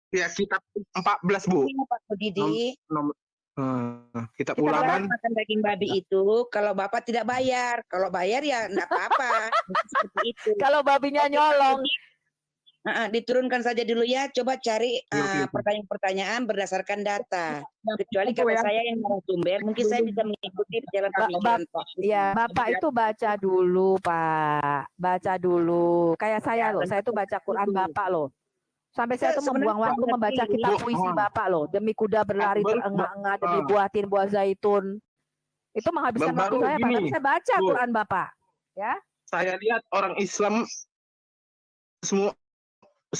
Ya, kitab 14, Bu. Iya, Pak Budidi. Kitab Kita Ulangan. makan daging babi itu kalau Bapak tidak bayar. Kalau bayar ya enggak apa-apa. Seperti itu. Kalau babinya nyolong. Diturunkan saja dulu ya. Coba cari pertanyaan-pertanyaan berdasarkan data. Kecuali kalau saya yang narasumber, mungkin saya bisa mengikuti jalan pemikiran Pak. Iya, Bapak itu baca dulu, Pak. Baca dulu. Kayak saya loh, saya itu baca Quran Bapak loh. Sampai saya tuh membuang waktu membaca kitab puisi Bapak loh. Demi kuda berlari terengah-engah, demi buatin buah zaitun. Itu menghabiskan waktu saya, Pak. Tapi saya baca Quran Bapak. Ya. Saya lihat orang Islam semua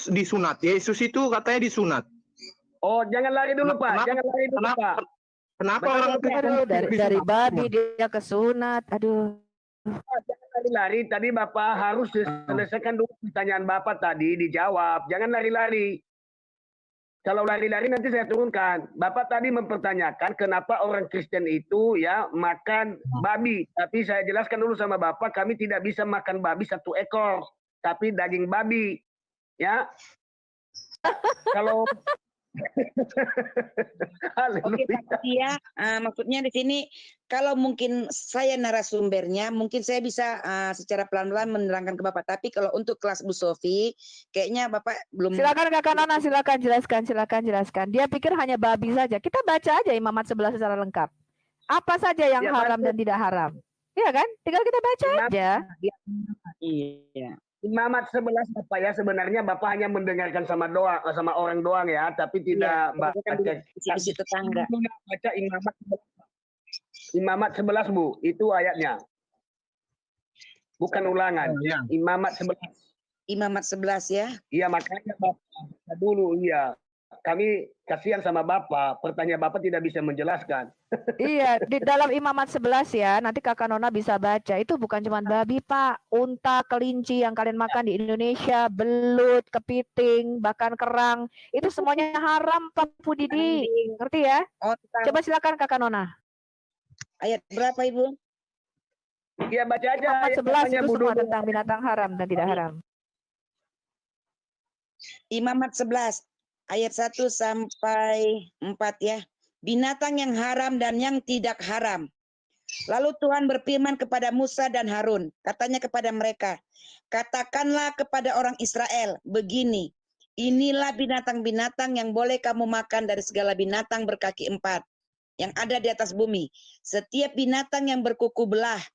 disunat. Yesus itu katanya disunat. Oh, jangan lari dulu, Pak. Jangan lari dulu, Pak. Kenapa orang dari babi dia ke sunat? Aduh. Jangan lari-lari. Tadi Bapak harus selesaikan dulu pertanyaan Bapak tadi, dijawab. Jangan lari-lari. Kalau lari-lari nanti saya turunkan. Bapak tadi mempertanyakan kenapa orang Kristen itu ya makan babi. Tapi saya jelaskan dulu sama Bapak, kami tidak bisa makan babi satu ekor, tapi daging babi. Ya. Kalau Oke, Pak Tia, maksudnya di sini kalau mungkin saya narasumbernya, mungkin saya bisa secara pelan-pelan menerangkan ke Bapak. Tapi kalau untuk kelas Bu Sofi, kayaknya Bapak belum. Silakan Kakak Nona, silakan jelaskan. Dia pikir hanya babi saja. Kita baca aja Imamat 11 secara lengkap. Apa saja yang haram dan tidak haram? Iya kan? Tinggal kita baca aja. Iya. Imamat 11 Bapak ya, sebenarnya Bapak hanya mendengarkan sama orang doang ya, tapi tidak baca tetangga. Baca Imamat 11 Bu, itu ayatnya. Bukan ulangan. Imamat 11. Imamat 11 ya. Iya, makanya Bapak dulu iya. Kami kasihan sama Bapak, pertanyaan Bapak tidak bisa menjelaskan. Iya, di dalam Imamat 11 ya, nanti Kakak Nona bisa baca. Itu bukan cuma babi, Pak. Unta, kelinci yang kalian makan di Indonesia, belut, kepiting, bahkan kerang. Itu semuanya haram, Pak Budidi. Ngerti ya? Coba silakan Kakak Nona. Ayat berapa, Ibu? Iya, baca aja. Imamat 11 itu semua tentang binatang haram dan tidak haram. Imamat 11. Ayat 1 sampai 4 ya. Binatang yang haram dan yang tidak haram. Lalu Tuhan berfirman kepada Musa dan Harun. Katanya kepada mereka, katakanlah kepada orang Israel, begini, inilah binatang-binatang yang boleh kamu makan dari segala binatang berkaki 4 yang ada di atas bumi. Setiap binatang yang berkuku belah,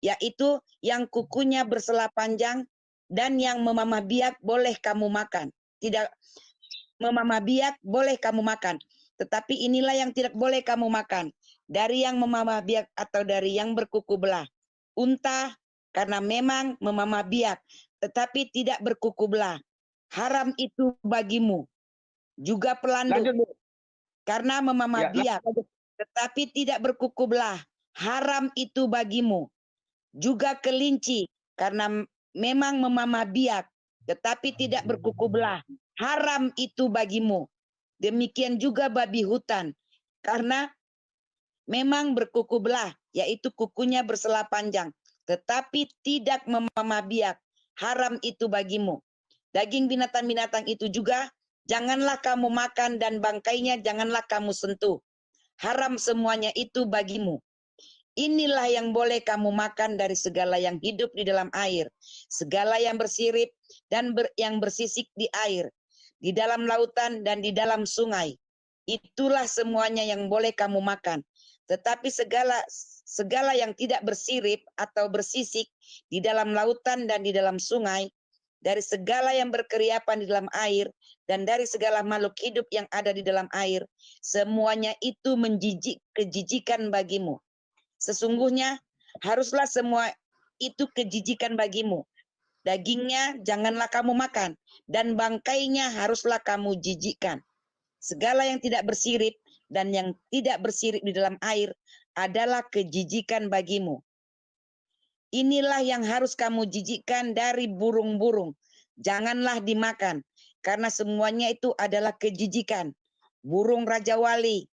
yaitu yang kukunya bersela panjang dan yang memamah biak boleh kamu makan. Tidak memamah biak boleh kamu makan, tetapi inilah yang tidak boleh kamu makan, dari yang memamah biak atau dari yang berkuku belah. Unta, karena memang memamah biak, tetapi tidak berkuku belah, haram itu bagimu. Juga pelanduk, karena memamah biak, tetapi tidak berkuku belah, haram itu bagimu. Juga kelinci, karena memang memamah biak, tetapi tidak berkuku belah, haram itu bagimu. Demikian juga babi hutan, karena memang berkuku belah, yaitu kukunya bersela panjang, tetapi tidak memamah biak, haram itu bagimu. Daging binatang-binatang itu juga janganlah kamu makan, dan bangkainya janganlah kamu sentuh. Haram semuanya itu bagimu. Inilah yang boleh kamu makan dari segala yang hidup di dalam air, segala yang bersirip dan yang bersisik di air, di dalam lautan dan di dalam sungai. Itulah semuanya yang boleh kamu makan. Tetapi segala yang tidak bersirip atau bersisik di dalam lautan dan di dalam sungai, dari segala yang berkeriapan di dalam air, dan dari segala makhluk hidup yang ada di dalam air, semuanya itu kejijikan bagimu. Sesungguhnya haruslah semua itu kejijikan bagimu. Dagingnya janganlah kamu makan, dan bangkainya haruslah kamu jijikkan. Segala yang tidak bersirip dan yang tidak bersirip di dalam air adalah kejijikan bagimu. Inilah yang harus kamu jijikkan dari burung-burung. Janganlah dimakan, karena semuanya itu adalah kejijikan. Burung rajawali,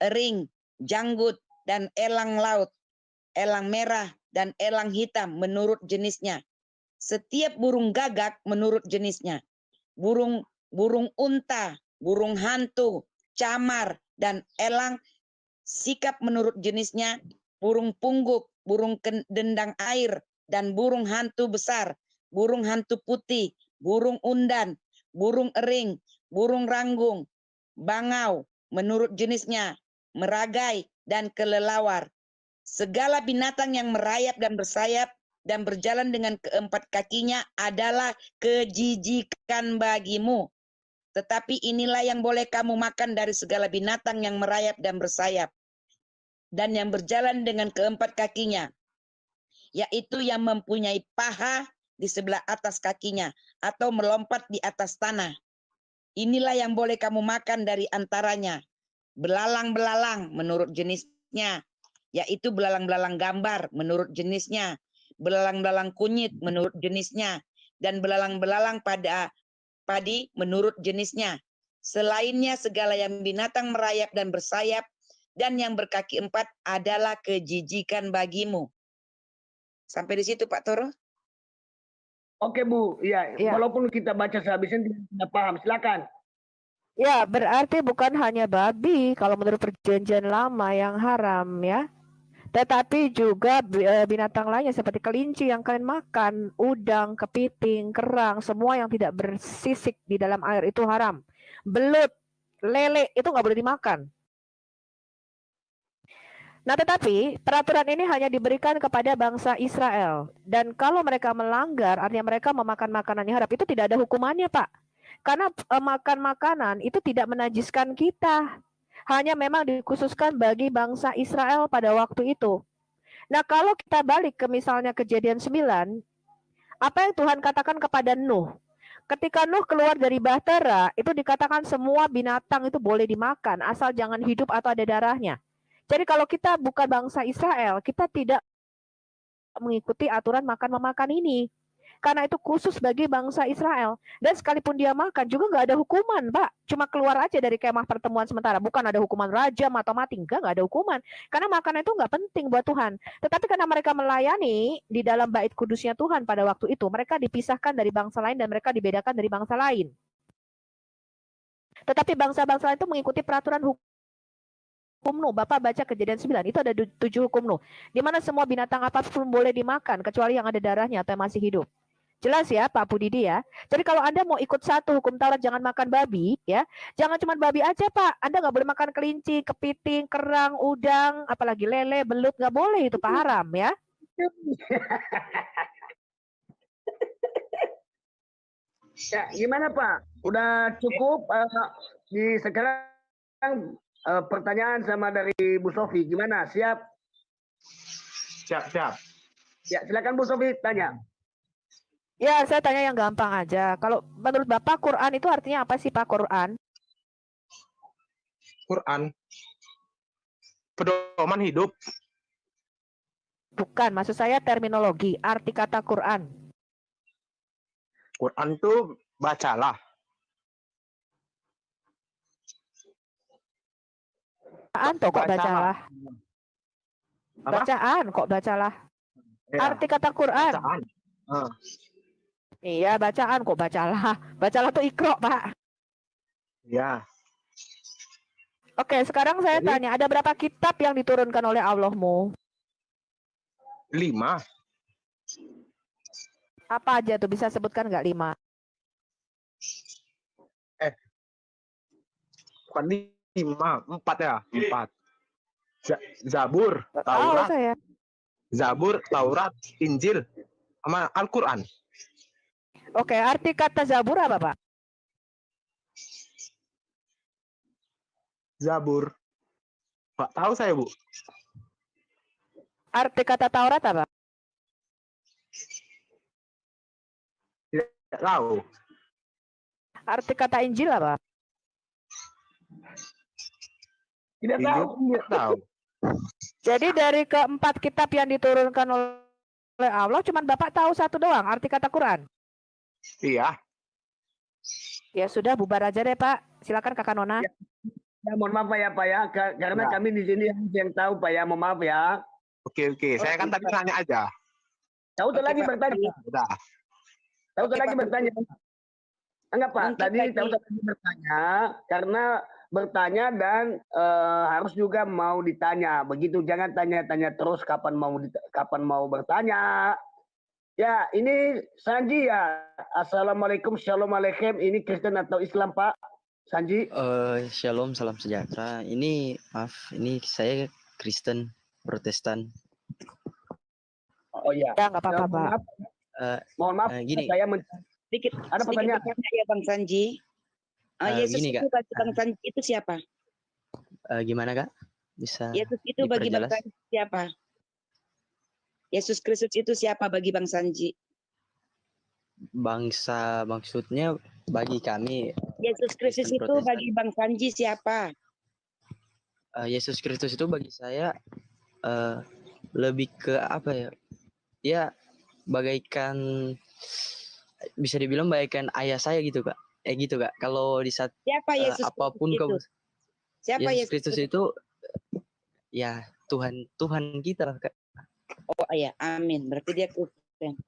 ering, janggut, dan elang laut, elang merah, dan elang hitam menurut jenisnya. Setiap burung gagak menurut jenisnya. Burung burung unta, burung hantu, camar, dan elang. Sikap menurut jenisnya, burung pungguk, burung dendang air, dan burung hantu besar, burung hantu putih, burung undan, burung ering, burung ranggung, bangau menurut jenisnya, meragai, dan kelelawar. Segala binatang yang merayap dan bersayap dan berjalan dengan keempat kakinya adalah kejijikan bagimu. Tetapi inilah yang boleh kamu makan dari segala binatang yang merayap dan bersayap dan yang berjalan dengan keempat kakinya, yaitu yang mempunyai paha di sebelah atas kakinya atau melompat di atas tanah. Inilah yang boleh kamu makan dari antaranya. Belalang-belalang menurut jenisnya, yaitu belalang-belalang gambar menurut jenisnya, belalang-belalang kunyit menurut jenisnya, dan belalang-belalang pada padi menurut jenisnya. Selainnya segala yang binatang merayap dan bersayap dan yang berkaki empat adalah kejijikan bagimu. Sampai di situ Pak Toro. Oke Bu, ya, Iya. walaupun kita baca sehabisnya tidak paham, silakan. Ya, berarti bukan hanya babi kalau menurut perjanjian lama yang haram ya. Tetapi juga binatang lainnya seperti kelinci yang kalian makan, udang, kepiting, kerang, semua yang tidak bersisik di dalam air itu haram. Belut, lele itu nggak boleh dimakan. Nah, tetapi peraturan ini hanya diberikan kepada bangsa Israel. Dan kalau mereka melanggar, artinya mereka memakan makanan yang haram, itu tidak ada hukumannya, Pak. Karena makan makanan itu tidak menajiskan kita. Hanya memang dikhususkan bagi bangsa Israel pada waktu itu. Nah, kalau kita balik ke misalnya Kejadian 9, apa yang Tuhan katakan kepada Nuh? Ketika Nuh keluar dari bahtera, itu dikatakan semua binatang itu boleh dimakan, asal jangan hidup atau ada darahnya. Jadi kalau kita bukan bangsa Israel, kita tidak mengikuti aturan makan-memakan ini. Karena itu khusus bagi bangsa Israel. Dan sekalipun dia makan juga nggak ada hukuman, Pak. Cuma keluar aja dari kemah pertemuan sementara. Bukan ada hukuman rajam atau mati. Nggak ada hukuman. Karena makanan itu nggak penting buat Tuhan. Tetapi karena mereka melayani di dalam bait kudusnya Tuhan pada waktu itu, mereka dipisahkan dari bangsa lain dan mereka dibedakan dari bangsa lain. Tetapi bangsa-bangsa itu mengikuti peraturan hukum Nuh. Bapak baca Kejadian 9, itu ada 7 hukum Nuh. Di mana semua binatang apapun boleh dimakan, kecuali yang ada darahnya atau yang masih hidup. Jelas ya Pak Budidi ya. Jadi kalau Anda mau ikut satu hukum Taurat jangan makan babi ya. Jangan cuma babi aja Pak. Anda nggak boleh makan kelinci, kepiting, kerang, udang, apalagi lele, belut, nggak boleh, itu Pak, haram ya. Ya, gimana Pak? Udah cukup di sekarang pertanyaan sama dari Bu Sofi. Gimana? Siap? Siap. Ya, silakan Bu Sofi tanya. Ya, saya tanya yang gampang aja. Kalau menurut Bapak Quran itu artinya apa sih Pak, Quran? Quran. Pedoman hidup. Bukan, maksud saya terminologi, arti kata Quran. Quran itu bacalah. Bacaan kok bacalah. Apa? Bacaan kok bacalah. Ya, Arti kata Quran. bacaan. Iya, bacaan kok bacalah. Bacalah tuh ikro, Pak. Ya. Oke, sekarang saya Jadi- tanya, ada berapa kitab yang diturunkan oleh Allahmu? 5. Apa aja tuh, bisa sebutkan nggak 5? Bukan 5, 4 ya, 4. Zabur, Tahu Taurat, saya. Zabur, Taurat, Injil, sama Al-Quran. Oke, arti kata Zabur apa, Pak? Zabur. Pak tahu saya, Bu. Arti kata Taurat apa? Tidak tahu. Arti kata Injil apa? Tidak Injil tahu. tidak tahu. Jadi dari keempat kitab yang diturunkan oleh Allah, cuman Bapak tahu satu doang, arti kata Quran. Iya. Ya sudah, bubar aja deh, Pak. Silakan Kakak Nona. Ya, mohon maaf Pak ya, karena Ya. kami di sini yang tahu Pak ya, mohon maaf ya. Oke. Saya kan tadi nanya aja. Tahu Oke, lagi Pak. bertanya. Udah. Tahu Oke, lagi Pak. bertanya. Enggak Pak, Mungkin tadi bagi- saya tadi bertanya karena bertanya dan harus juga mau ditanya. Begitu, jangan tanya-tanya terus kapan mau bertanya. Ya, ini Sanji ya. Assalamualaikum, shalom alaikum. Ini Kristen atau Islam Pak? Sanji? Shalom, salam sejahtera. Ini maaf, ini saya Kristen Protestan. Oh iya. Ya, nggak apa-apa, Mohon Pak. maaf, Eh, mohon maaf, gini. saya sedikit Ada pertanyaan? bertanya ya Bang Sanji. Yesus Gini, itu Kak. bagi Bang Sanji itu siapa? Gimana Kak? Bisa Yesus itu bagi Bang diperjelas? Sanji siapa? Yesus Kristus itu siapa bagi Bang Sanji? Bangsa maksudnya bagi kami. Yesus Kristus Kristen itu Protestan. bagi Bang Sanji siapa? Yesus Kristus itu bagi saya lebih ke apa ya? Ya, bagaikan bisa dibilang bagaikan ayah saya gitu Kak. Gitu Kak. Kalau di saat Siapa Yesus apapun Kristus itu? Siapa Yesus Yesus Kristus itu ya Tuhan kita lah Kak. Oh iya, amin. Berarti dia Kristen.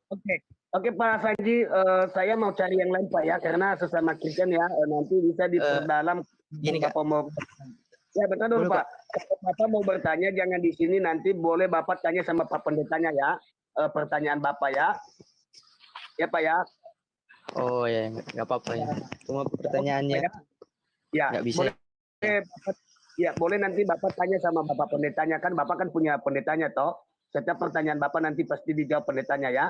Oke Pak Sanji, saya mau cari yang lain Pak ya, karena sesama Kristen ya, nanti bisa diperdalam. Gini, Kak. Bapak mau ya betul dulu Boleh, Pak. Kalau Bapak mau bertanya jangan di sini, nanti boleh Bapak tanya sama Pak Pendetanya ya, pertanyaan Bapak ya. Ya Pak ya. Oh ya, nggak apa-apa ya. Cuma pertanyaannya Ya, nggak bisa. boleh. Ya, boleh nanti Bapak tanya sama Bapak Pendetanya, kan Bapak kan punya pendetanya toh. Setiap pertanyaan Bapak nanti pasti dijawab pendetanya ya.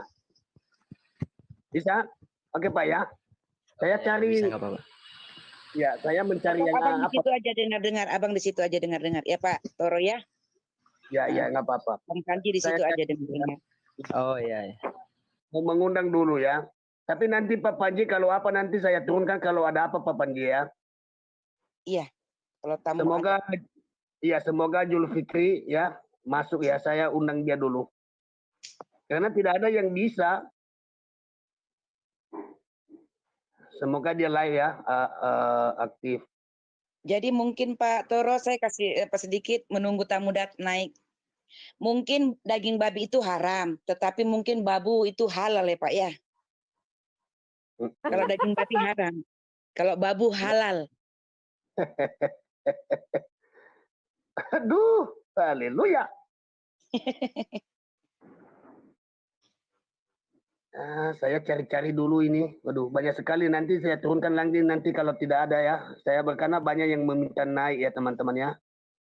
Bisa? Oke Pak ya. Saya cari. Bisa, nggak apa-apa. Ya, saya mencari yang Abang di apa? situ aja dengar-dengar. Abang di situ aja dengar-dengar. Ya Pak Toro ya. Ya, nggak apa-apa. Bang Sanji di situ Saya aja dengar-dengar. Oh iya. Mau mengundang dulu ya. Tapi nanti Pak Panji kalau apa nanti saya turunkan kalau ada apa Pak Panji ya. Iya. Kalau tamu Semoga ada. ya semoga Julfikri ya masuk ya, saya undang dia dulu. Karena tidak ada yang bisa. Semoga dia live ya, aktif. Jadi mungkin Pak Toro saya kasih sedikit menunggu tamu naik. Mungkin daging babi itu haram, tetapi mungkin babu itu halal ya Pak ya. Kalau daging babi haram, kalau babu halal. Aduh, haleluya. Saya cari-cari dulu ini. Waduh, banyak sekali. Nanti saya turunkan lagi nanti kalau tidak ada ya. Saya karena banyak yang meminta naik ya teman-teman ya.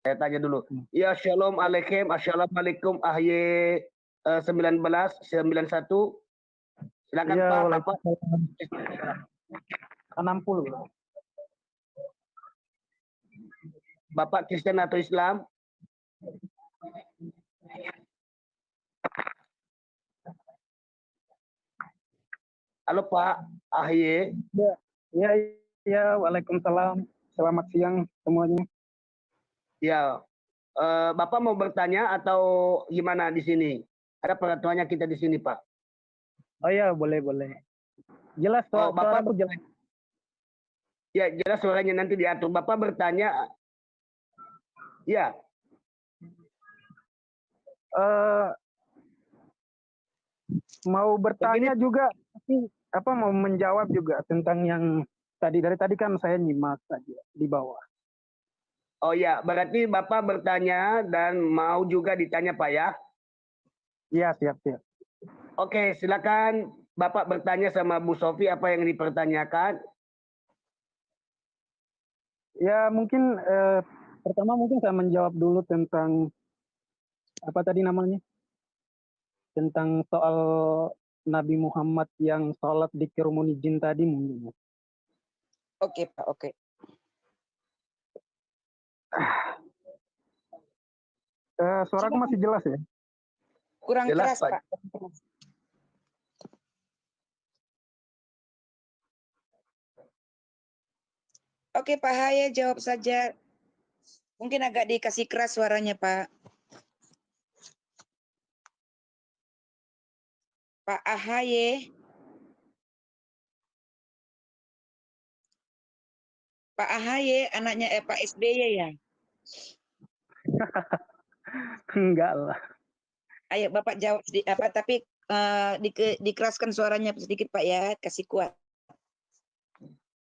Saya tanya dulu. Ya, shalom alaikum. Assalamualaikum AHY 1991. Silakan Ya, Pak. Bapak. 60. Bapak Kristen atau Islam? Halo Pak AHY. Ya, waalaikumsalam. Selamat siang semuanya. Ya, Bapak mau bertanya atau gimana di sini? Ada peraturannya kita di sini Pak. Oh ya, boleh. Jelas Oh, Bapak suaraku jelas. Ya, jelas suaranya nanti diatur. Bapak bertanya. Ya. Mau bertanya juga, tapi mau menjawab juga tentang yang dari tadi kan saya nyimak saja di bawah. Oh ya, berarti Bapak bertanya dan mau juga ditanya Pak ya? Iya, siap. Oke, silakan Bapak bertanya sama Bu Sofi apa yang dipertanyakan. Ya, mungkin pertama mungkin saya menjawab dulu tentang apa tadi namanya? Tentang soal Nabi Muhammad yang sholat di kerumuni jin tadi mungkin. Oke Pak, oke. Suaraku masih jelas ya? Kurang Jelas, keras Pak. Pak. Oke Pak Haye jawab saja. Mungkin agak dikasih keras suaranya Pak. Pak AHY. Pak AHY anaknya Pak SBY ya? Enggak lah. Ayo Bapak jawab tapi dikeraskan suaranya sedikit Pak ya, kasih kuat.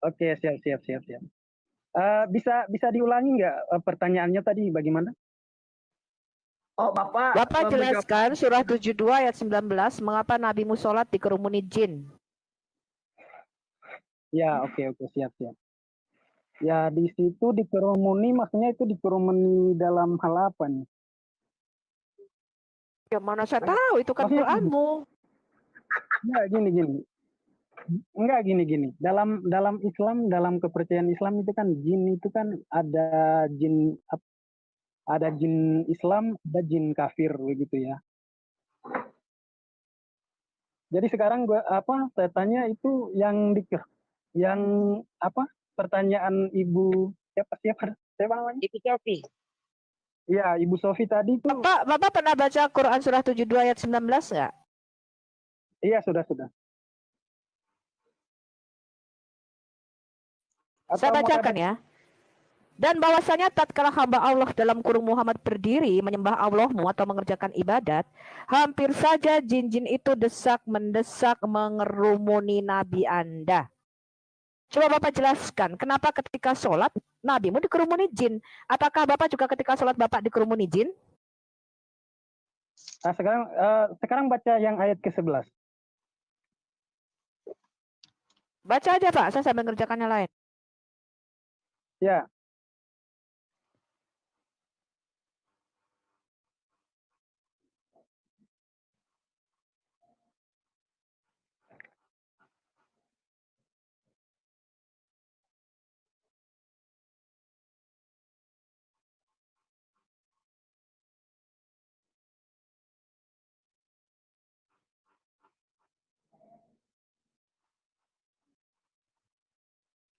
Oke, siap. Bisa diulangi nggak pertanyaannya tadi bagaimana? Oh, Bapak Bapak menjawab. jelaskan surah 72 ayat 19, mengapa nabimu sholat dikerumuni jin? Ya, oke, siap. Ya, di situ dikerumuni, maksudnya itu dikerumuni dalam hal apa nih? Ya mana saya tahu, itu kan Maksudnya Quranmu. Enggak, gini. Enggak, gini. Dalam Islam, dalam kepercayaan Islam itu kan jin itu kan ada jin Islam, ada jin kafir begitu ya. Jadi sekarang saya tanya itu yang pertanyaan Ibu siapa namanya? Ibu Sofi. Iya, Ibu Sofi tadi itu. Bapak pernah baca Quran surah 72 ayat 19 nggak? Iya, sudah. Saya bacakan ya. Dan bahwasanya tatkala hamba Allah dalam kurung Muhammad berdiri menyembah Allahmu atau mengerjakan ibadat, hampir saja jin-jin itu mendesak mengerumuni Nabi Anda. Coba Bapak jelaskan, kenapa ketika sholat Nabimu dikerumuni jin? Apakah Bapak juga ketika sholat Bapak dikerumuni jin? Nah, sekarang baca yang ayat ke-11. Baca aja Pak, saya sambil mengerjakan yang lain. Ya.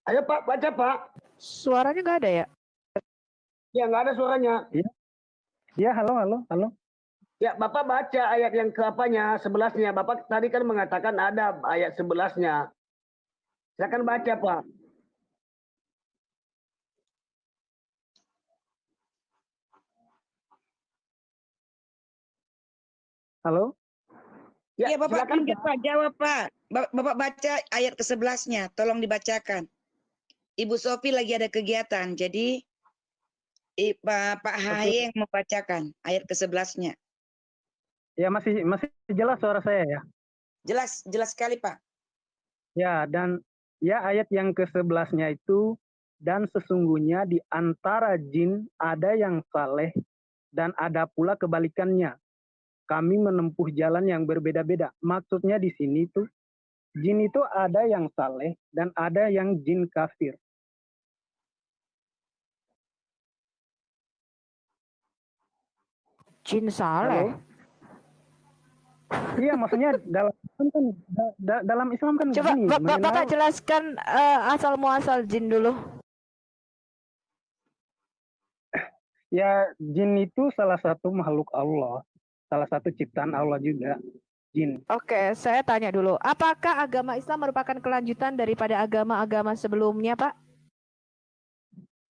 Ayo Pak, baca Pak. Suaranya nggak ada ya? Ya, nggak ada suaranya. Ya, halo. Ya, Bapak baca ayat yang ke apanya, 11-nya. Bapak tadi kan mengatakan ada ayat 11-nya. Silakan baca, Pak. Halo? Ya, Bapak silakan, lanjut Pak, jawab Pak. Bapak baca ayat ke-11-nya, tolong dibacakan. Ibu Sofi lagi ada kegiatan, jadi Pak Haye yang membacakan ayat ke-11-nya. Ya, masih jelas suara saya ya? Jelas sekali Pak. Ya, dan ya ayat yang ke-11-nya itu, dan sesungguhnya di antara jin ada yang saleh dan ada pula kebalikannya. Kami menempuh jalan yang berbeda-beda. Maksudnya di sini tuh jin itu ada yang saleh dan ada yang jin kafir. Jin saleh. Iya, maksudnya dalam Islam kan Coba begini. Bapak jelaskan asal muasal jin dulu. Ya, jin itu salah satu makhluk Allah, salah satu ciptaan Allah juga, jin. Oke, saya tanya dulu, apakah agama Islam merupakan kelanjutan daripada agama-agama sebelumnya, Pak?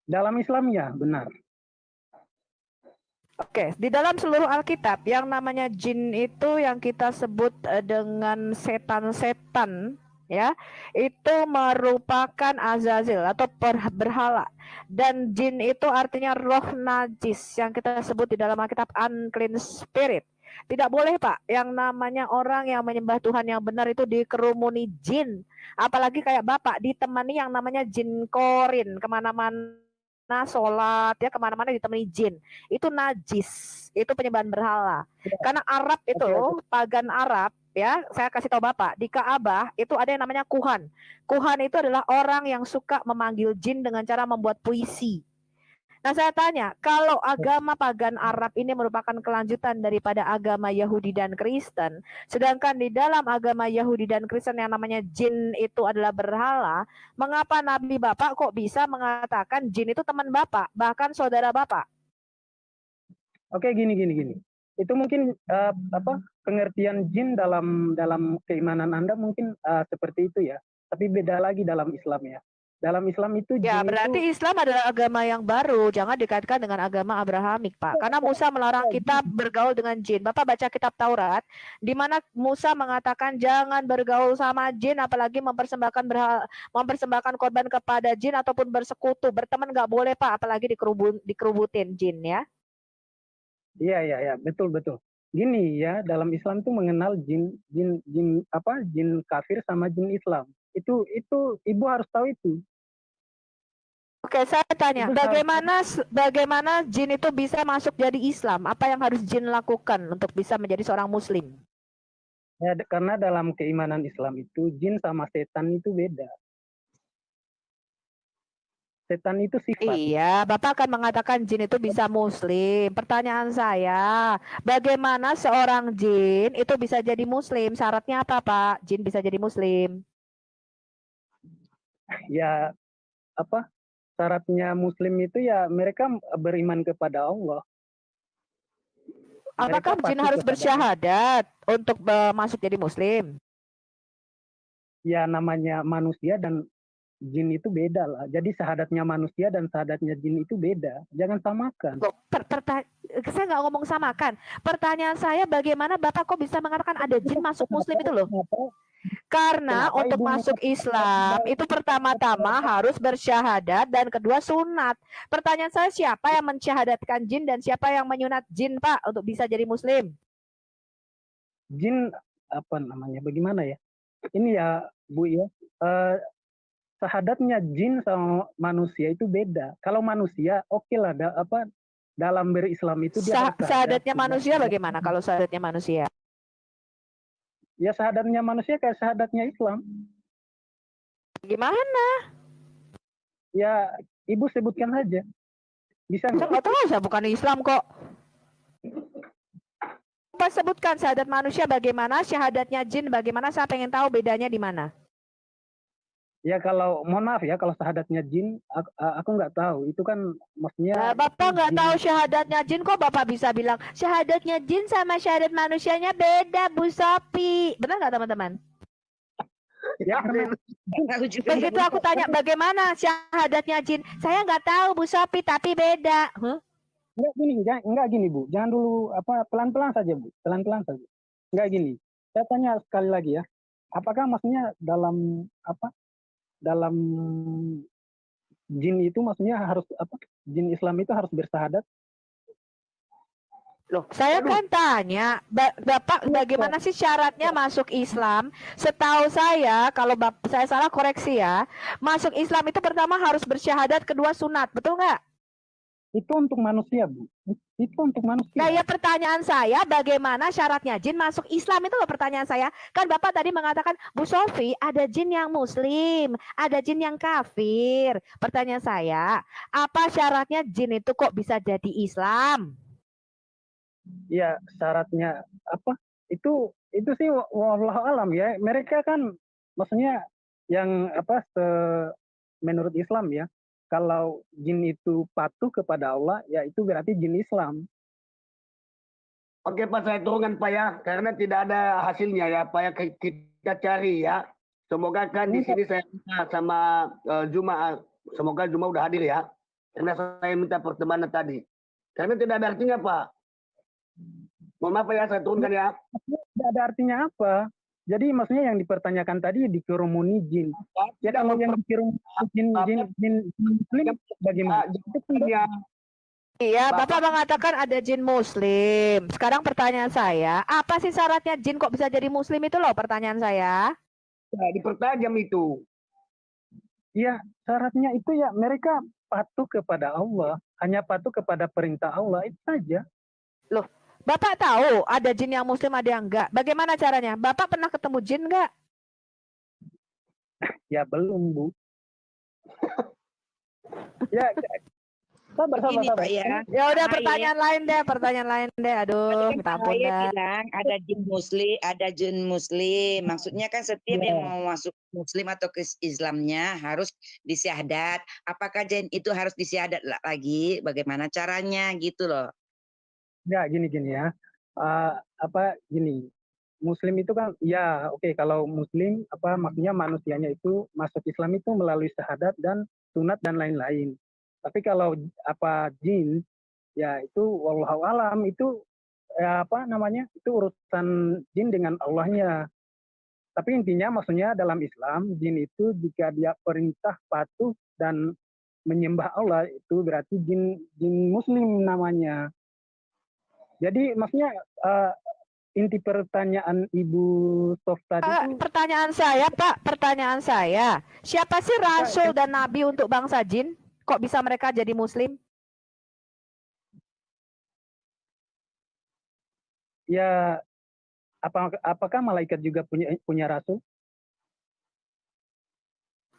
Dalam Islam ya, benar. Oke, di dalam seluruh Alkitab yang namanya jin itu yang kita sebut dengan setan-setan, ya, itu merupakan azazil atau berhala. Dan jin itu artinya roh najis yang kita sebut di dalam Alkitab unclean spirit. Tidak boleh Pak, yang namanya orang yang menyembah Tuhan yang benar itu dikerumuni jin. Apalagi kayak Bapak ditemani yang namanya jin korin kemana-mana sholat ya, kemana-mana ditemani jin. Itu najis, itu penyembahan berhala. Karena Arab itu, pagan Arab ya, saya kasih tahu Bapak, di Ka'bah itu ada yang namanya kuhan. Kuhan itu adalah orang yang suka memanggil jin dengan cara membuat puisi. Nah saya tanya, kalau agama pagan Arab ini merupakan kelanjutan daripada agama Yahudi dan Kristen, sedangkan di dalam agama Yahudi dan Kristen yang namanya jin itu adalah berhala, mengapa Nabi Bapak kok bisa mengatakan jin itu teman Bapak, bahkan saudara Bapak? Oke, gini. Itu mungkin pengertian jin dalam keimanan Anda mungkin seperti itu ya, tapi beda lagi dalam Islam ya. dalam Islam itu Ya, jin berarti itu Islam adalah agama yang baru. Jangan dikaitkan dengan agama Abrahamik, Pak. Karena Musa melarang kita bergaul dengan jin. Bapak baca kitab Taurat, di mana Musa mengatakan jangan bergaul sama jin, apalagi mempersembahkan korban kepada jin ataupun bersekutu. Berteman nggak boleh, Pak, apalagi dikerubutin jin ya. iya, betul. Gini ya, dalam Islam itu mengenal jin kafir sama jin Islam. Itu Ibu harus tahu itu. Oke, saya tanya, Itu bagaimana jin itu bisa masuk jadi Islam? Apa yang harus jin lakukan untuk bisa menjadi seorang Muslim? Ya, karena dalam keimanan Islam itu jin sama setan itu beda. Setan itu sifat. Iya, Bapak akan mengatakan jin itu bisa Muslim. Pertanyaan saya, bagaimana seorang jin itu bisa jadi Muslim? Syaratnya apa, Pak? Jin bisa jadi Muslim. Ya, apa? Syaratnya Muslim itu ya mereka beriman kepada Allah. Apakah Mereka jin patuh harus kepada bersyahadat untuk masuk jadi Muslim? ya namanya manusia dan jin itu beda lah. Jadi syahadatnya manusia dan syahadatnya jin itu beda. Jangan samakan. Loh, saya nggak ngomong samakan. Pertanyaan saya, bagaimana Bapak kok bisa mengatakan ada jin masuk Muslim itu loh? Karena Kenapa untuk Ibu masuk Islam itu pertama-tama harus bersyahadat dan kedua sunat. Pertanyaan saya, siapa yang mensyahadatkan jin dan siapa yang menyunat jin, Pak, untuk bisa jadi Muslim? Jin apa namanya? Bagaimana ya? Ini ya Bu ya. Syahadatnya jin sama manusia itu beda. Kalau manusia oke lah dalam berislam itu dia harus Syahadatnya manusia bagaimana kalau syahadatnya manusia? Ya syahadatnya manusia kayak syahadatnya Islam. Gimana? Ya Ibu sebutkan saja. Bisa Saya nggak? nggak tahu, saya bukan Islam kok. Apa sebutkan syahadat manusia bagaimana, syahadatnya jin bagaimana, saya pengen tahu bedanya di mana. Ya kalau mohon maaf ya kalau syahadatnya jin aku nggak tahu. Itu kan maksudnya Nah, Bapak nggak tahu syahadatnya jin, kok Bapak bisa bilang syahadatnya jin sama syahadat manusianya beda, Bu Sopi. Benar nggak teman-teman? ya karena Aku juga Begitu aku tanya bagaimana syahadatnya jin, saya nggak tahu Bu Sopi tapi beda. enggak gini Bu. Jangan dulu pelan-pelan saja Bu. Pelan-pelan saja. Enggak gini. Saya tanya sekali lagi ya. Apakah maksudnya dalam jin itu maksudnya harus jin Islam itu harus bersyahadat? Loh, saya kan tanya, Bapak bagaimana sih syaratnya masuk Islam? Setahu saya, kalau saya salah koreksi ya, masuk Islam itu pertama harus bersyahadat, kedua sunat, betul nggak? Itu untuk manusia, Bu. Itu untuk manusia. Nah, ya pertanyaan saya, bagaimana syaratnya jin masuk Islam itu loh pertanyaan saya. Kan Bapak tadi mengatakan, Bu Sofi, ada jin yang Muslim, ada jin yang kafir. Pertanyaan saya, apa syaratnya jin itu kok bisa jadi Islam? Ya, syaratnya apa? Itu sih wallahu alam ya. Mereka kan maksudnya yang menurut Islam ya. Kalau jin itu patuh kepada Allah, ya itu berarti jin Islam. Oke Pak, saya turunkan Pak ya, karena tidak ada hasilnya ya Pak ya, kita cari ya. Semoga kan di sini saya minta sama Juma, semoga Juma udah hadir ya. Karena saya minta pertemanan tadi. Karena tidak ada artinya Pak. Mohon maaf ya, saya turunkan ya. Tidak ada artinya apa. Jadi maksudnya yang dipertanyakan tadi dikerumuni jin. Ya kalau yang dikerumuni jin Muslim bagaimana? Iya, Bapak mengatakan ada jin Muslim. Sekarang pertanyaan saya, apa sih syaratnya jin kok bisa jadi Muslim itu loh pertanyaan saya? Ya, dipertajam itu. Ya, syaratnya itu ya mereka patuh kepada Allah, hanya patuh kepada perintah Allah, itu saja. Loh, Bapak tahu ada jin yang Muslim ada yang enggak. Bagaimana caranya? Bapak pernah ketemu jin enggak? Ya belum, Bu. Ya, sabar. Pak ya. Ya udah pertanyaan lain deh. Aduh, minta ampun dah. Bilang ada jin muslim. Maksudnya kan setiap yang mau masuk Muslim atau ke Islamnya harus disyahadat. Apakah jin itu harus disyahadat lagi? Bagaimana caranya gitu loh? Ya gini ya. Gini. Muslim itu kan ya oke, kalau Muslim apa maksudnya manusianya itu masuk Islam itu melalui syahadat dan sunat dan lain-lain. Tapi kalau apa jin ya itu wallahu alam itu ya apa namanya itu urusan jin dengan Allahnya. Tapi intinya maksudnya dalam Islam jin itu jika dia perintah patuh dan menyembah Allah itu berarti jin Muslim namanya. Jadi maksudnya inti pertanyaan Ibu Sof tadi itu Pertanyaan saya, siapa sih rasul dan nabi untuk bangsa jin? Kok bisa mereka jadi Muslim? ya apakah malaikat juga punya rasul?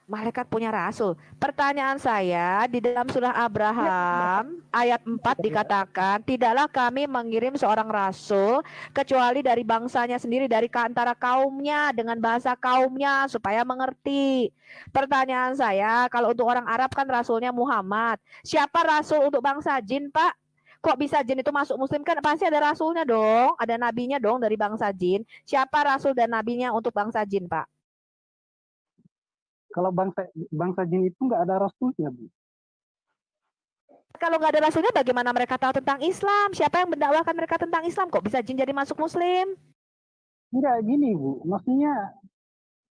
Malaikat punya rasul. Pertanyaan saya, di dalam surah Abraham ayat 4 dikatakan, tidaklah kami mengirim seorang rasul kecuali dari bangsanya sendiri, dari antara kaumnya dengan bahasa kaumnya supaya mengerti. Pertanyaan saya, kalau untuk orang Arab kan rasulnya Muhammad. Siapa rasul untuk bangsa jin, Pak? Kok bisa jin itu masuk Muslim? Kan pasti ada rasulnya dong, ada nabinya dong dari bangsa jin. Siapa rasul dan nabinya untuk bangsa jin, Pak? Kalau bangsa jin itu nggak ada rasulnya, Bu. Kalau nggak ada rasulnya, bagaimana mereka tahu tentang Islam? Siapa yang mendakwahkan mereka tentang Islam? Kok bisa jin jadi masuk Muslim? Enggak gini, Bu. Maksudnya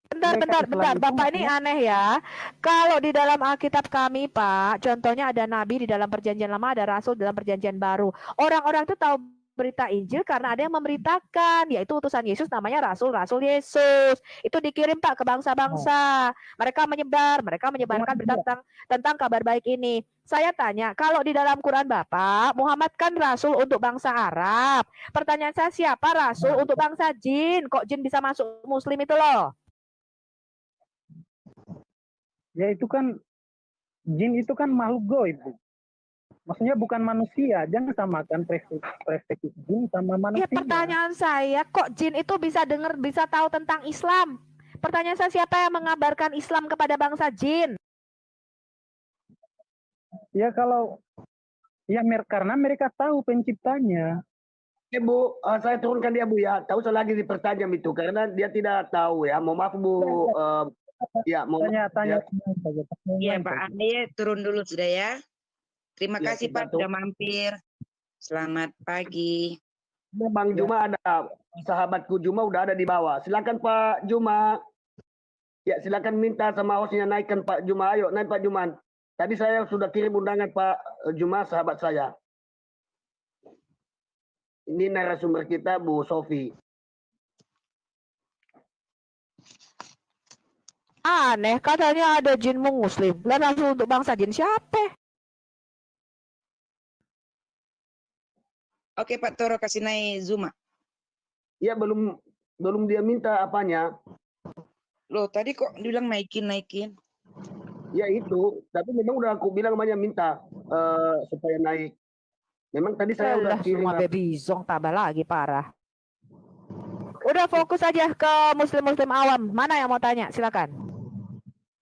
Bentar. Bapak ini aneh ya. Kalau di dalam Alkitab kami, Pak, contohnya ada nabi di dalam perjanjian lama, ada rasul dalam perjanjian baru. Orang-orang itu tahu berita Injil karena ada yang memberitakan, yaitu utusan Yesus namanya Rasul Yesus. Itu dikirim Pak ke bangsa-bangsa. Mereka menyebarkan berita tentang kabar baik ini. Saya tanya, kalau di dalam Quran Bapak, Muhammad kan rasul untuk bangsa Arab. Pertanyaan saya, siapa rasul untuk bangsa jin? Kok jin bisa masuk Muslim itu loh? ya itu kan jin itu kan makhluk gaib, Bu. Maksudnya bukan manusia, jangan samakan perspektif jin sama manusia. Ya, pertanyaan saya, kok jin itu bisa bisa tahu tentang Islam? Pertanyaan saya, siapa yang mengabarkan Islam kepada bangsa jin? Ya kalau karena mereka tahu penciptanya. Ya Bu, saya turunkan dia Bu ya. Tahu saya lagi dipertajam itu karena dia tidak tahu ya. Mohon maaf Bu. Ya, mau Tanya. Iya Pak Ade, turun dulu sudah ya. Terima Ya, kasih Pak sudah mampir. Selamat pagi. Bang Juma ada, sahabatku Juma udah ada di bawah. Silakan Pak Juma. Ya, silakan minta sama hostnya naikkan Pak Juma. Ayo naik Pak Juman. Tadi saya sudah kirim undangan Pak Juma, sahabat saya. Ini narasumber kita Bu Sofi. Aneh, katanya ada jin Muslim. Lah rasul untuk bangsa jin siapa? Oke Pak Toro, kasih naik Zuma. Ya belum dia minta apanya. Loh tadi kok dibilang naikin. Ya itu, tapi memang udah aku bilang namanya minta supaya naik. Memang tadi saya udah kirim. Semua baby zong tambah lagi parah. Udah fokus aja ke muslim awam. Mana yang mau tanya? Silakan.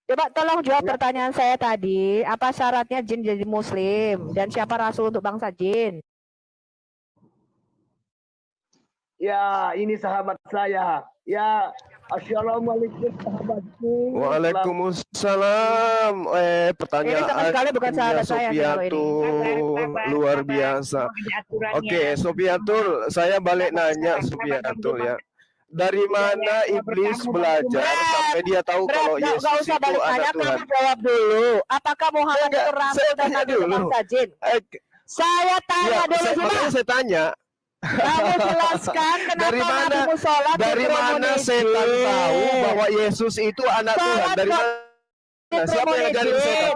Coba tolong jawab pertanyaan saya tadi. Apa syaratnya jin jadi muslim? Dan siapa rasul untuk bangsa jin? Ya, ini sahabat saya. Ya, assalamualaikum sahabatku. Waalaikumsalam. Pertanyaan Ini sama sekali bukan sahabat saya kalau ini. luar biasa. Oke, Sofiatul, saya balik nanya Sofiatul ya. Dari mana iblis belajar sampai dia tahu kalau Yesus Gak usah itu balik anak tanya, Tuhan? kamu jawab dulu. Apakah Muhammad itu rasul dan nabi untuk bangsa jin? Saya tanya dulu makanya juga. saya tanya. Kamu jelaskan kenapa Dari mana? nabimu sholat Dari mana setan tahu bahwa Yesus itu anak Tuhan? Dari mana? Siapa yang ngajarin setan?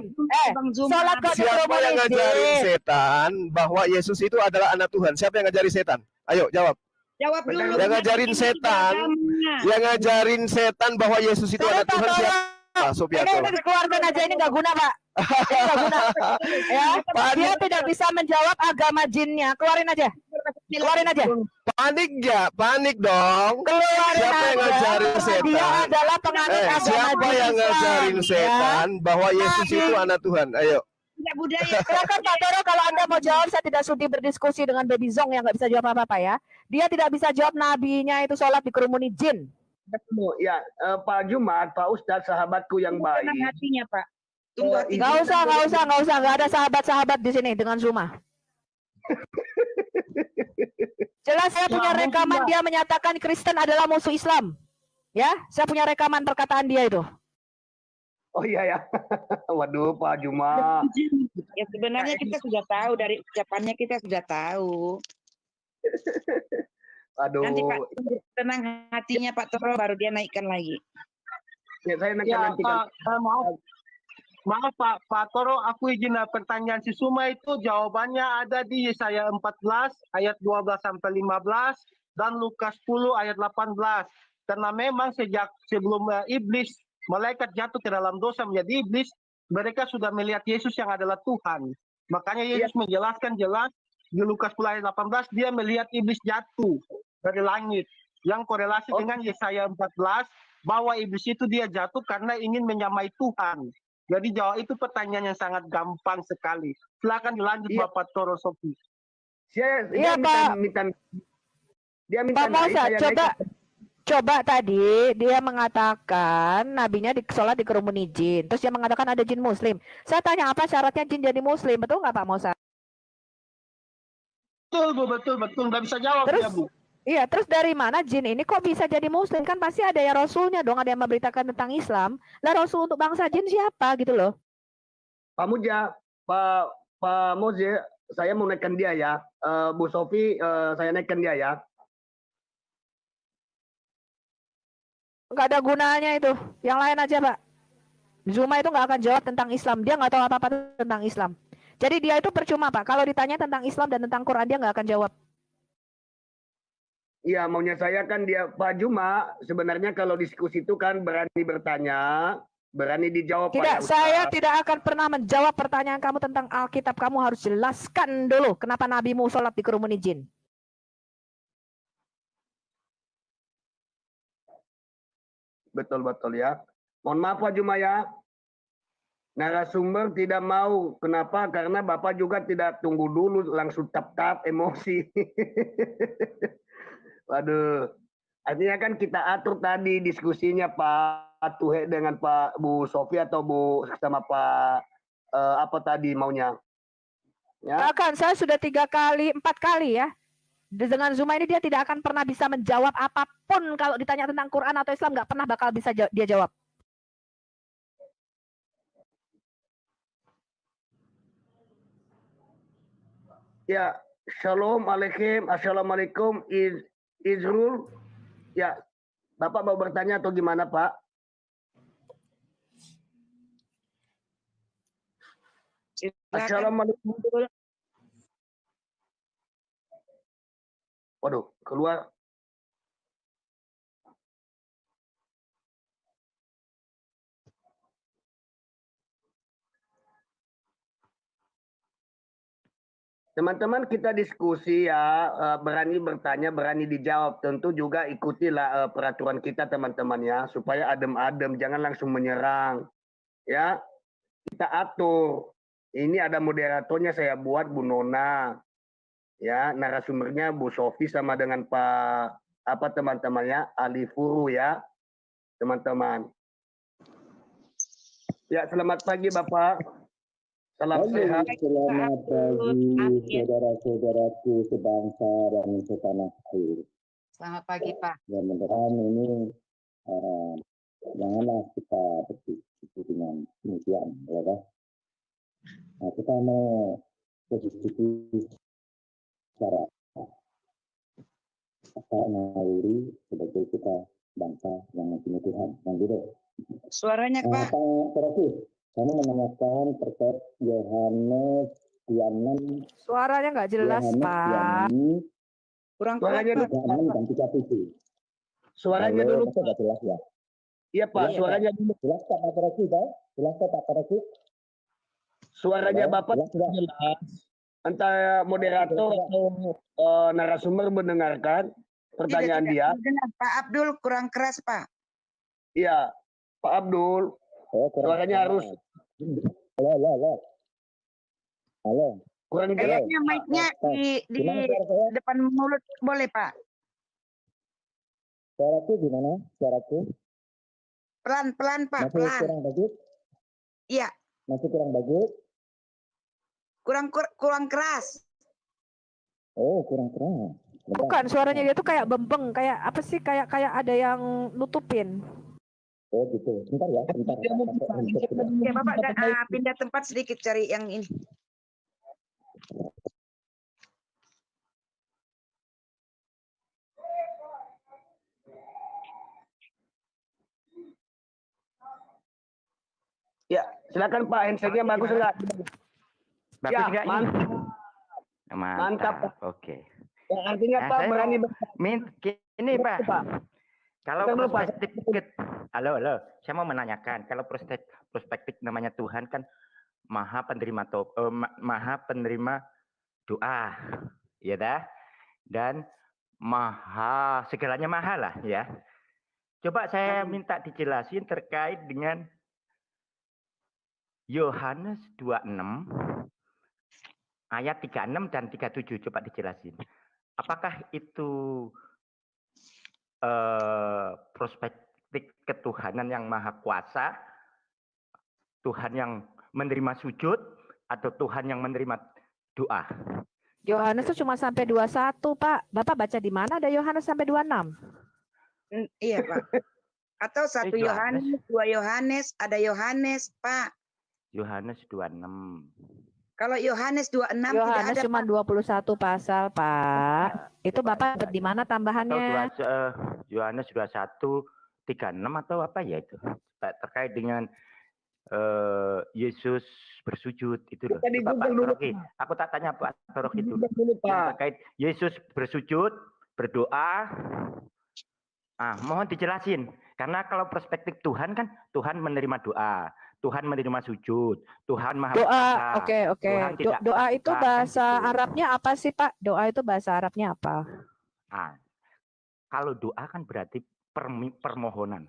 Sholat kok Siapa yang ngajarin setan bahwa Yesus itu adalah anak Tuhan? Siapa yang ngajarin setan? Ayo jawab. Jawab dulu. Yang ngajarin setan, yang ngajarin setan bahwa Yesus itu anak Tuhan siapa? Sofiatul. Ini dikeluarkan aja, ini nggak guna Pak. Ini nggak guna. Ya, dia tidak bisa menjawab agama jinnya. Keluarin aja. Panik dong. Keluarin Siapa yang aja. ngajarin setan? Dia adalah penganut agama Siapa jin yang Islam, ngajarin ya. setan bahwa Yesus itu anak Tuhan? Ayo. tidak budaya. Silakan Pak Toro, kalau Anda mau jawab, saya tidak sudi berdiskusi dengan Baby Zong yang nggak bisa jawab apa-apa ya. Dia tidak bisa jawab nabinya itu sholat dikerumuni jin. Betul, ya, Pak Jumat, Pak Ustadz, sahabatku yang baik. Tenang hatinya, Pak. Tunggu hati. Nggak usah. Nggak ada sahabat-sahabat di sini dengan Zuma. Jelas saya punya rekaman dia menyatakan Kristen adalah musuh Islam. Ya, saya punya rekaman perkataan dia itu. Oh iya ya. Waduh, Pak Jumat. Ya sebenarnya kita sudah tahu dari ucapannya, kita sudah tahu. Aduh. Nanti Pak tenang hatinya Pak Toro, baru dia naikkan lagi. Ya, saya nanti Ya, nantikan. Maaf Pak Toro, aku izin pertanyaan si Suma itu jawabannya ada di Yesaya 14 ayat 12 sampai 15 dan Lukas 10 ayat 18. Karena memang sejak sebelum iblis malaikat jatuh ke dalam dosa menjadi iblis, mereka sudah melihat Yesus yang adalah Tuhan. Makanya Yesus menjelaskan jelas di Lukas 10 ayat 18 dia melihat iblis jatuh dari langit. Yang korelasi dengan Yesaya 14 bahwa iblis itu dia jatuh karena ingin menyamai Tuhan. Jadi jawab itu pertanyaan yang sangat gampang sekali. Silakan dilanjut Bapak Toro Sofi. Iya Pak. Dia minta Pak Mosa, coba tadi dia mengatakan nabinya sholat dikerumuni jin. Terus dia mengatakan ada jin muslim. Saya tanya apa syaratnya jin jadi muslim? Betul nggak Pak Mosa? Betul Bu, betul. Nggak bisa jawab terus, ya Bu. Iya, terus dari mana jin ini kok bisa jadi muslim? Kan pasti ada ya rasulnya dong, ada yang memberitakan tentang Islam. Lah rasul untuk bangsa jin siapa gitu loh? Pak Muja, Pak Moze, saya mau naikkan dia ya. Bu Sofi, saya naikkan dia ya. Nggak ada gunanya itu. Yang lain aja Pak. Zuma itu nggak akan jawab tentang Islam. Dia nggak tahu apa-apa tentang Islam. Jadi dia itu percuma Pak. Kalau ditanya tentang Islam dan tentang Quran dia nggak akan jawab. Iya, maunya saya kan dia Pak Juma sebenarnya kalau diskusi itu kan berani bertanya, berani dijawab. Tidak, saya tidak akan pernah menjawab pertanyaan kamu tentang Alkitab. Kamu harus jelaskan dulu kenapa nabimu sholat di kerumuni jin. Betul ya. Mohon maaf Pak Juma ya. Narasumber tidak mau. Kenapa? Karena Bapak juga tidak tunggu dulu langsung tap emosi. Waduh. Artinya kan kita atur tadi diskusinya Pak Tuhe dengan Pak Bu Sofi atau Bu sama Pak apa tadi maunya. Ya. Bahkan saya sudah 3 kali, 4 kali ya. Dengan Zuma ini dia tidak akan pernah bisa menjawab apapun kalau ditanya tentang Quran atau Islam, nggak pernah bakal bisa dia jawab. Ya, shalom alaikum, assalamualaikum Izrul. Ya, Bapak mau bertanya atau gimana Pak? Assalamualaikum. Waduh, keluar. Teman-teman kita diskusi ya, berani bertanya, berani dijawab. Tentu juga ikutilah peraturan kita teman-teman ya, supaya adem-adem, jangan langsung menyerang. Ya, kita atur. Ini ada moderatornya saya buat Bu Nona. Ya, narasumbernya Bu Sofi sama dengan Pak apa teman-temannya Ali Furu ya, teman-teman. Ya, selamat pagi Bapak. Salam sehat. Selamat pagi saudara-saudaraku sebangsa dan setanah air. Selamat pagi Pak. Mudah-mudahan ini janganlah kita berdiskusi dengan demikian, ya kan? Nah, kita mau berdiskusi secara naluri sebagai kita bangsa yang mempunyai Tuhan, yang gitu. Suaranya Pak. Terakhir, kami menanyakan terkait Yohanes 26. Suaranya nggak jelas Pak. Kurang suaranya Pak. 26 dan 37. Suaranya dulu. Sudah jelas ya. Iya Pak, suaranya dulu. Jelas Pak Terakhir, jelas Pak Terakhir. Suaranya Bapak jelas. Antara moderator atau narasumber mendengarkan pertanyaan dia. Pak Abdul kurang keras Pak. Iya, Pak Abdul. Suaranya harus. Halo. Kurang jelas. Kayaknya mic-nya di Gimana suara saya? depan mulut boleh Pak? Suaraku gimana? Suaraku Pelan-pelan Pak, masih pelan. kurang bagus? Iya, Masih kurang bagus? kurang keras. Oh, kurang keras. Bentar. Bukan, suaranya dia tuh kayak bembeng, kayak apa sih? Kayak ada yang nutupin. Oh gitu. Bentar ya, bentar. Ya Bapak pindah tempat sedikit cari yang ini. Ya, silakan Pak, handshake-nya bagus enggak? Bagus Ya, enggak ini? mantap. Mantap. Pak. Oke. Yang artinya Nah, Pak saya berani Ini Pak. Pak. Kalau Bukan dulu, Pak. halo, saya mau menanyakan, kalau perspektif namanya Tuhan kan maha penerima doa, ya dah, dan maha segalanya maha lah ya. Coba saya minta dijelasin terkait dengan Yohanes 26 ayat 36 dan 37, coba dijelasin. Apakah itu perspektif ketuhanan yang maha kuasa, Tuhan yang menerima sujud, atau Tuhan yang menerima doa? Yohanes tuh cuma sampai 21, Pak. Bapak baca di mana ada Yohanes sampai 26? Iya Pak. Atau 1 Yohanes, 2 Yohanes, ada Yohanes Pak. Yohanes 26. Kalau Yohanes 26 Yohanes tidak ada cuma 21 pasal, Pak. Itu Bapak dapat di mana tambahannya? Atau Yohanes 21 36 atau apa ya itu? Terkait dengan Yesus bersujud itu loh. Tadi Coba, Pak Google dulu, Rocky. Aku tak tanya Pak Rocky itu. Dulu, Pak. Terkait Yesus bersujud, berdoa. Mohon dijelasin. Karena kalau perspektif Tuhan kan Tuhan menerima doa, Tuhan menerima sujud, Tuhan maha Doa, kuasa. oke. Tuhan tidak Doa itu berdosa, kan bahasa gitu. Arabnya apa sih, Pak? Doa itu bahasa Arabnya apa? Kalau doa kan berarti permohonan.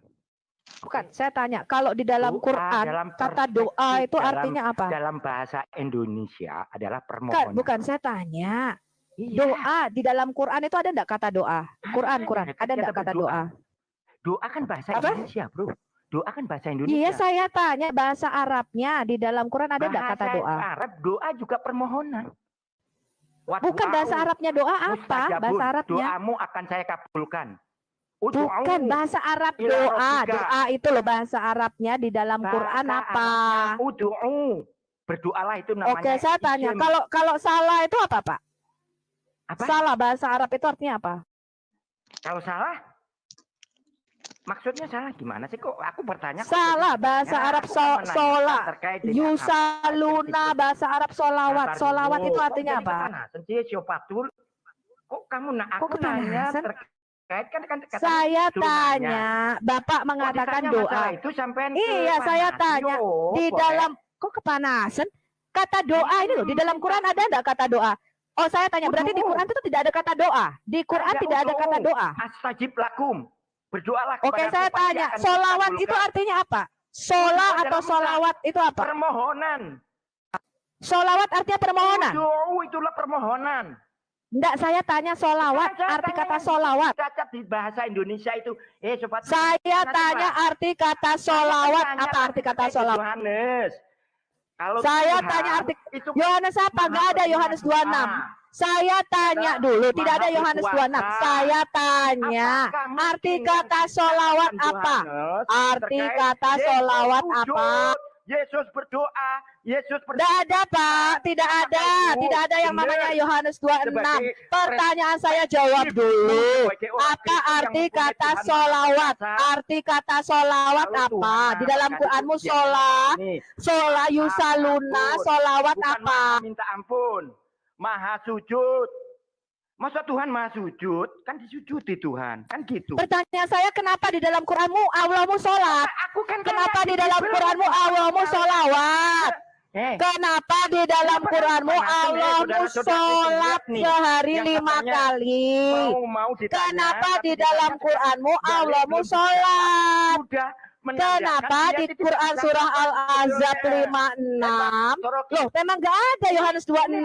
Bukan, saya tanya, kalau di dalam Doa, Quran, dalam kata doa itu dalam- artinya apa? Dalam bahasa Indonesia adalah permohonan. Bukan, saya tanya. Iya. Doa di dalam Quran itu ada enggak kata doa? Quran, Ada ada enggak kata berdoa. doa? Doa kan bahasa Apa? Indonesia, Bro. Doa kan bahasa Indonesia. Iya, saya tanya bahasa Arabnya di dalam Quran ada enggak kata Bahasa doa? Arab doa juga permohonan. Bukan bahasa Arabnya doa apa? Mustajabun. Bahasa Arabnya. Doamu akan saya kabulkan. Bukan bahasa Arab ila doa. rabbika. Doa itu loh bahasa Arabnya di dalam Quran Bahasa apa? Arabnya Ud'u. Berdoalah itu namanya. Oke, saya tanya. isim. Kalau salah itu apa, Pak? Apa? Salah bahasa Arab itu artinya apa? Kalau salah, maksudnya salah gimana sih kok? Aku bertanya. kok Salah jadi- bahasa Ya, Arab aku kan menanyakan sholat. terkait dengan Yusaluna apa. bahasa Arab solawat. Sabar Solawat dulu. itu Kok artinya jadi apa? kepanasan sih, Siopatul? Kok kamu aku Kok nanya kepanasan? terkait kan katanya Saya suruh nanya. tanya, Bapak Kok mengatakan ditanya masalah doa. itu sampai Iya, saya tanya di dalam kok kepanasan? Kata doa ini loh di dalam Quran ada enggak kata doa? Oh, saya tanya berarti di Quran itu tidak ada kata doa. Di Quran tidak ada kata doa. Astajib lakum. Berdoalah kepada Oke, saya tanya, solawat itu artinya apa? Sola Itu atau adalah solawat itu apa? permohonan. Solawat artinya permohonan. Doa itulah permohonan. Enggak, saya tanya solawat, Saya arti tanya kata yang solawat. cacat di bahasa Indonesia itu. Sobat. Saya nanti, tanya Pak. arti kata solawat, apa arti kata solawat? Yohanes. Kalau Saya Tuhan, tanya arti itu Yohanes apa? Enggak ada Yohanes 26. Saya tanya dulu, tidak ada Yohanes 26. Saya tanya, Apakah arti mungkin kata yang solawat dikatakan apa? Yohanes Arti terkait kata Yesus solawat sujud, apa? Yesus berdoa, Yesus Tidak ada, Pak. Tidak ada. Tidak ada yang namanya Yohanes 26. Pertanyaan saya jawab dulu. Apa arti kata solawat? Arti kata solawat apa? Di dalam Quranmu sola, sola yusaluna, solawat Bukan apa? maha minta ampun, maha sujud. Masa Tuhan maha sujud? Kan disujudi Tuhan, kan gitu. Pertanyaan saya, kenapa di dalam Quranmu Allahmu sholat? Aku kan Kenapa di dalam Quranmu Allahmu solawat? Kenapa di dalam Quranmu Allahmu sholat sehari 5 kali? Mau ditanya, Kenapa tapi di dalam ditanya Quranmu balik Allahmu belum sholat? Kenapa di Quran surah Al-Ahzab 56? Loh, memang nggak ada Yohanes 26.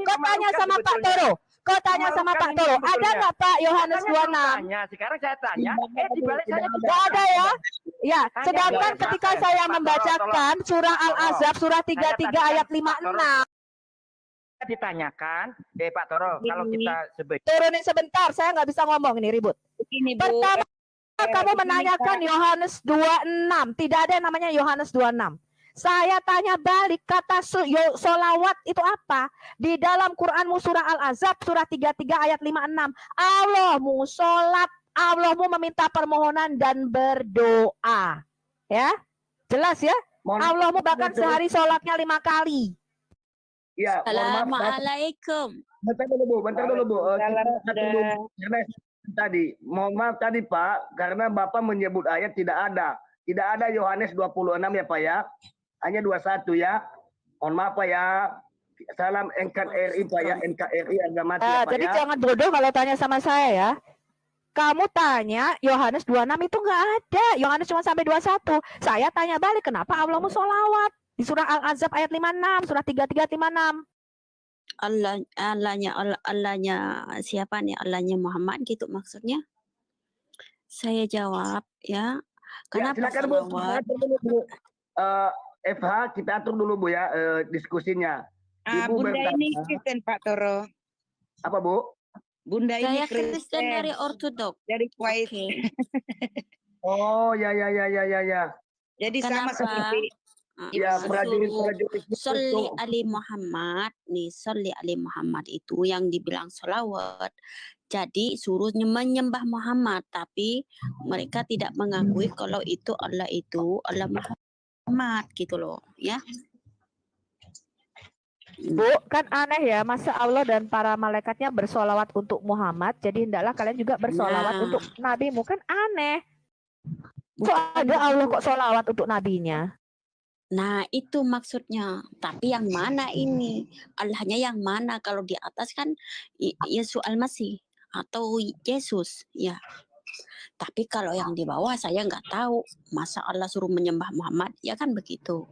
Kau tanya sama Pak Toro. Kau tanya sama Pak Toro, ada nggak Pak Yohanes 26? Sekarang saya tanya, di balik saya Nggak ada ya? Ya, sedangkan ketika saya membacakan surah Al-Ahzab surah 33 ayat 56. Ditanyakan, Pak Toro, kalau kita sebut. Turunin sebentar, saya nggak bisa ngomong ini ribut. Ini Bu. Pertama, kamu menanyakan Yohanes 26. Tidak ada yang namanya Yohanes 26. Saya tanya balik, kata solawat itu apa? Di dalam Quranmu surah Al-Ahzab surah 33 ayat 56. Allahmu sholat, Allahmu meminta permohonan dan berdoa. Ya, jelas ya? Allahmu bahkan sehari sholatnya 5 kali. Ya, Assalamualaikum. Bentar dulu Bu. Tadi, mohon maaf tadi Pak, karena Bapak menyebut ayat tidak ada. Tidak ada Yohanes 26 ya Pak ya. Hanya 21 ya. Mohon maaf Pak ya. Salam NKRI Pak ya, NKRI harga mati ya, Pak Jadi ya. jangan bodoh kalau tanya sama saya ya. Kamu tanya Yohanes 26 itu nggak ada. Yohanes cuma sampai 21. Saya tanya balik, kenapa Allahmu sholawat? Di surah Al-Ahzab ayat 56, surah 33 56. Allahnya siapa nih? Allahnya Muhammad gitu maksudnya? Saya jawab ya. Kenapa Silakan Bu. sholawat? FH kita atur dulu Bu ya diskusinya. Ibu Bunda bertanya- ini Kristen Pak Toro. Apa Bu? Bunda ini Saya Kristen Kristen dari Ortodok. dari Kuwait. Oke. Oh ya. Jadi sama Kenapa? seperti Ya prajurit Sholli Ali Muhammad nih, Sholli Ali Muhammad itu yang dibilang sholawat. Jadi suruhnya menyembah Muhammad, tapi mereka tidak mengakui kalau itu Allah Muhammad gitu loh, ya. Bu, kan aneh ya, masa Allah dan para malaikatnya bersolawat untuk Muhammad, jadi hendaklah kalian juga bersolawat Nah. untuk nabimu, kan aneh. Kok ada Allah kok solawat untuk nabinya? Nah, itu maksudnya. Tapi yang mana ini? Allahnya yang mana? Kalau di atas kan Yesus Al-Masih atau Yesus, ya. Tapi kalau yang di bawah saya nggak tahu. Masa Allah suruh menyembah Muhammad? Ya kan begitu.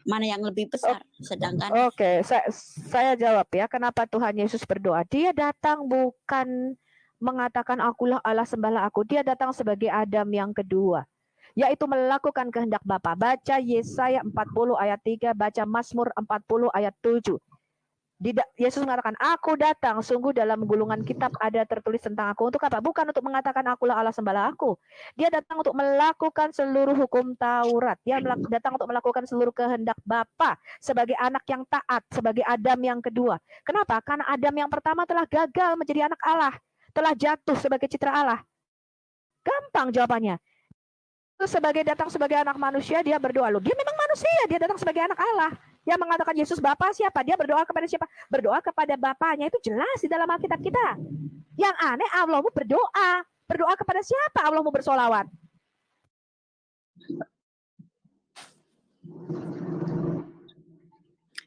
Mana yang lebih besar? Sedangkan Oke, saya jawab ya, kenapa Tuhan Yesus berdoa? Dia datang bukan mengatakan akulah Allah sembahlah aku. Dia datang sebagai Adam yang kedua, yaitu melakukan kehendak Bapa. Baca Yesaya 40 ayat 3, baca Mazmur 40 ayat 7. Yesus mengatakan, aku datang, sungguh dalam gulungan kitab ada tertulis tentang aku. Untuk apa? Bukan untuk mengatakan akulah Allah sembahlah aku. Dia datang untuk melakukan seluruh hukum Taurat. Dia datang untuk melakukan seluruh kehendak Bapa sebagai anak yang taat, sebagai Adam yang kedua. Kenapa? Karena Adam yang pertama telah gagal menjadi anak Allah, telah jatuh sebagai citra Allah. Gampang jawabannya. Datang sebagai anak manusia, dia berdoa. Loh, dia memang manusia, dia datang sebagai anak Allah. Yang mengatakan Yesus Bapa siapa? Dia berdoa kepada siapa? Berdoa kepada Bapaknya. Itu jelas di dalam Alkitab kita. Yang aneh, Allahmu berdoa. Berdoa kepada siapa Allahmu bersolawat?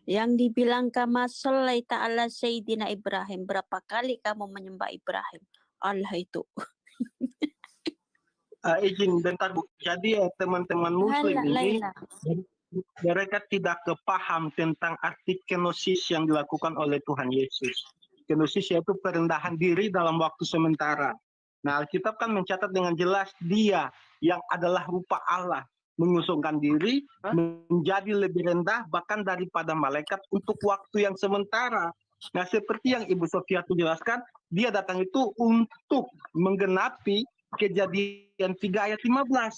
yang dibilang kama sholaita ala Sayyidina Ibrahim, berapa kali kamu menyembah Ibrahim? Allah itu. Izin bentar Bu. Jadi teman-teman Muslim ini mereka tidak kepaham tentang arti kenosis yang dilakukan oleh Tuhan Yesus. Kenosis yaitu perendahan diri dalam waktu sementara. Nah, Alkitab kan mencatat dengan jelas dia yang adalah rupa Allah mengusungkan diri menjadi lebih rendah bahkan daripada malaikat untuk waktu yang sementara. Nah, seperti yang Ibu Sofia itu jelaskan, dia datang itu untuk menggenapi Kejadian 3 ayat 15.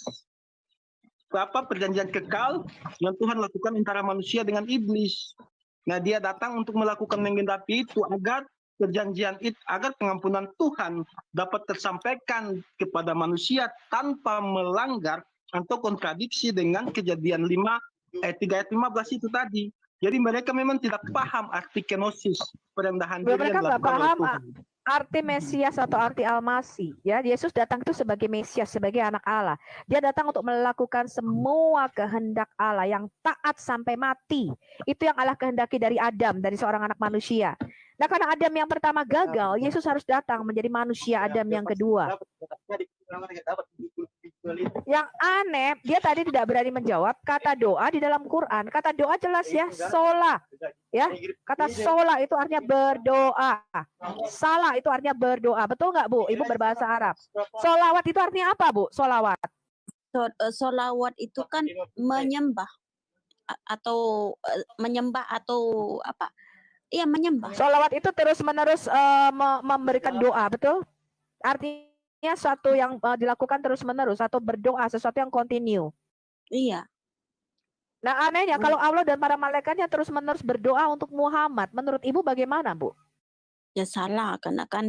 Apa perjanjian kekal yang Tuhan lakukan antara manusia dengan iblis. Nah, dia datang untuk melakukan menggenapi itu agar perjanjian itu, agar pengampunan Tuhan dapat tersampaikan kepada manusia tanpa melanggar atau kontradiksi dengan Kejadian 3 ayat 15 itu tadi. Jadi mereka memang tidak paham arti kenosis, perendahan diri Mereka yang nggak dilakukan oleh paham Tuhan. arti Mesias atau arti Al-Masih. Ya, Yesus datang itu sebagai Mesias, sebagai anak Allah. Dia datang untuk melakukan semua kehendak Allah yang taat sampai mati. Itu yang Allah kehendaki dari Adam, dari seorang anak manusia. Nah, karena Adam yang pertama gagal, Yesus harus datang menjadi manusia Adam yang kedua. Yang aneh, dia tadi tidak berani menjawab kata doa di dalam Quran. Kata doa jelas ya, sola. Ya, kata sola itu artinya berdoa. Salah itu artinya berdoa. Betul nggak, Bu? Ibu berbahasa Arab. Solawat itu artinya apa, Bu? Solawat. Solawat itu kan menyembah atau menyembah atau apa? Iya, menyembah. Solawat itu terus-menerus memberikan doa, betul? Artinya suatu yang dilakukan terus-menerus atau berdoa, sesuatu yang kontinu. Iya. Nah, anehnya kalau Allah dan para malaikatnya terus-menerus berdoa untuk Muhammad, menurut Ibu bagaimana, Bu? Ya salah, karena kan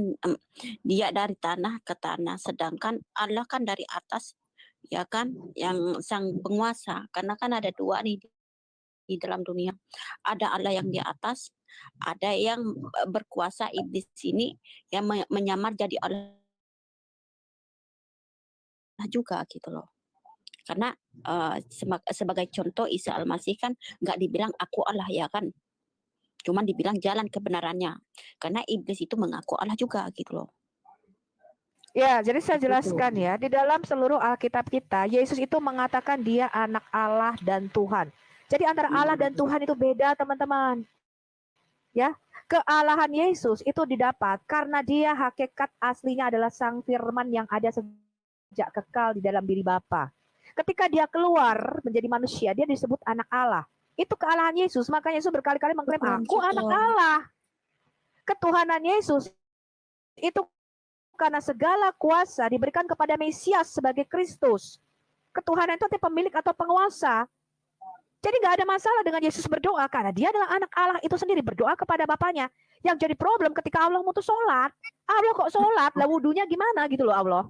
dia dari tanah ke tanah, sedangkan Allah kan dari atas, ya kan, yang sang penguasa. Karena kan ada dua nih di dalam dunia. Ada Allah yang di atas, ada yang berkuasa iblis ini yang menyamar jadi Allah juga gitu loh. Karena sebagai contoh Isa Al-Masih kan nggak dibilang aku Allah ya kan. Cuman dibilang jalan kebenarannya. Karena iblis itu mengaku Allah juga gitu loh. Ya, jadi saya jelaskan ya, di dalam seluruh Alkitab kita, Yesus itu mengatakan dia anak Allah dan Tuhan. Jadi antara Allah dan Tuhan itu beda, teman-teman. Ya, kealahan Yesus itu didapat karena dia hakikat aslinya adalah Sang Firman yang ada sejak kekal di dalam diri Bapa. Ketika dia keluar menjadi manusia, dia disebut anak Allah. Itu kealahan Yesus, makanya Yesus berkali-kali mengklaim, aku anak Allah. Ketuhanan Yesus itu karena segala kuasa diberikan kepada Mesias sebagai Kristus. Ketuhanan itu artinya pemilik atau penguasa. Jadi nggak ada masalah dengan Yesus berdoa, karena dia adalah anak Allah itu sendiri berdoa kepada Bapaknya. Yang jadi problem ketika Allah mutus sholat, Allah kok sholat, lah wudunya gimana gitu loh Allah.